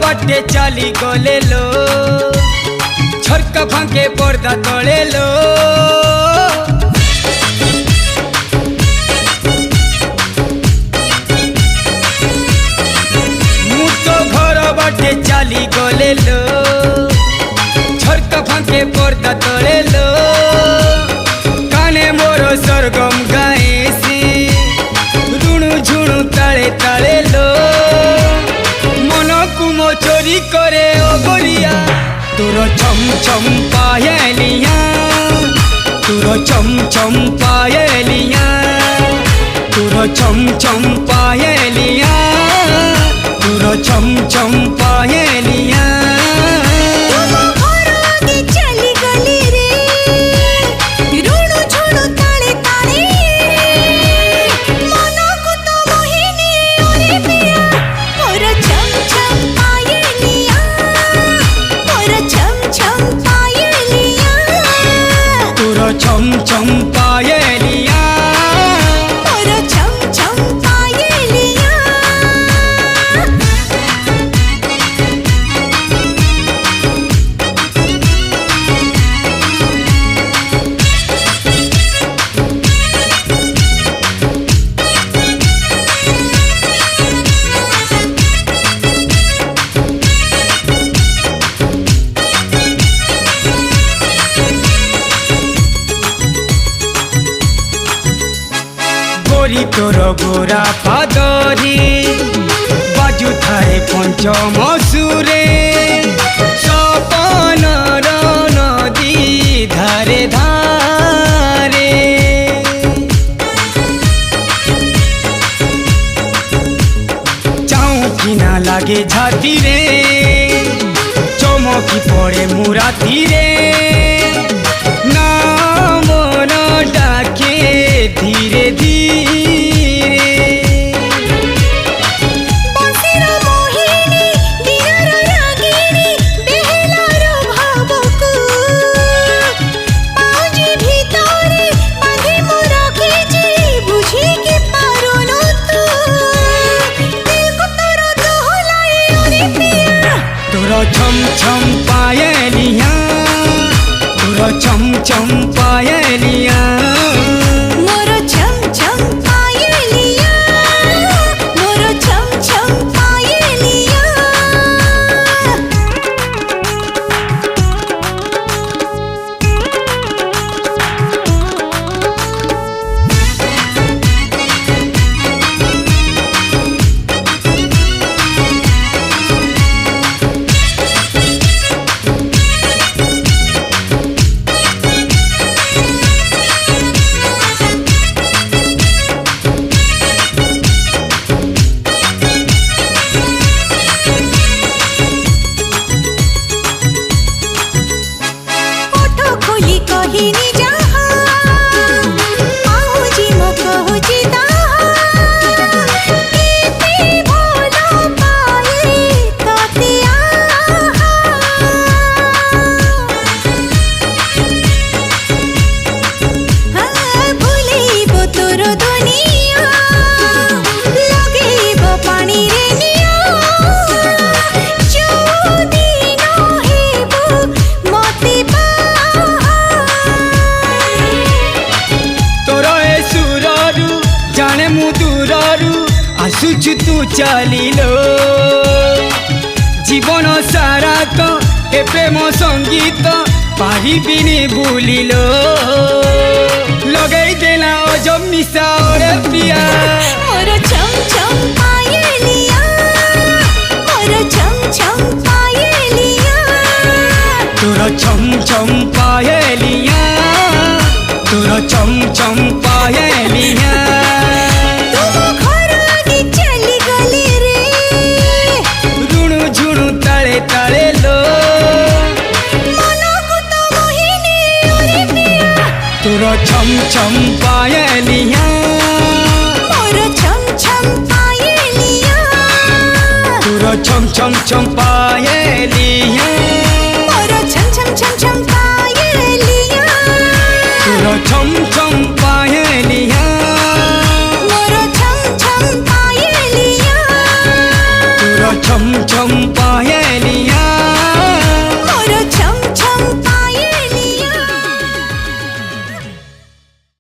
बाटे चाली गले लो झरका भांगे पर्दा तले लो मु तो घर बाटे चाली गले लो झरका भांगे पर्दा तले लो काने मोर सरगम गाएसी रुणु झुणु ताले ताले लो मन कुमो चोरी करे ओगरिया तोर छम छम पायलिया तोर छम छम पायलिया तोर छम छम पायलिया तोर छम छम पायलिया छम छम पायलिया और छम छम पायलिया गोरी तोर गोरा पादरी बाजू थाए पंचम सुरे सपन नदी धारे धारे चाऊ किना लागे झाती रे चमकी पड़े मुराती रे नाम डाके धीरे धीरे बंसीर मोहिनी वीरर रागिनी बेहलार भावकु पाउजी भितरे बांधी मु रखिछि बुझी के पारुनु तू दिल को तोर दोहलाए ओरे पिया तोर छम छम पायलिया तोर छम छम पायलिया मोर छम छम पायलिया मोर छम छम पायलिया ओठो खोली कहिनी जहा आउजी मो कहूजी ताहा केते भलो पाए तते आहा हाँ भूलेबो तोर दुनिया लगेबो पानी रे निया जोदिन हेबो मते तोर ए सुररु जाने मु दूररु आसुछु तू चलिलो जीवन सारा तो ए प्रेम संगीत पारिबिनी भूलिलो लगई देला अजब निशा रे पिया मोर छम छम पायलिया मोर छम छम पायलिया तोर छम छम पायलिया तोर छम छम पायलिया तुम घर आगे चली गली रे रुणु झुणु ताले ताले लो मन को तो मोहिनी ओरे पिया तोर छम छम पायलिया मोर छम छम पायलिया तोर छम छम छम पायलिया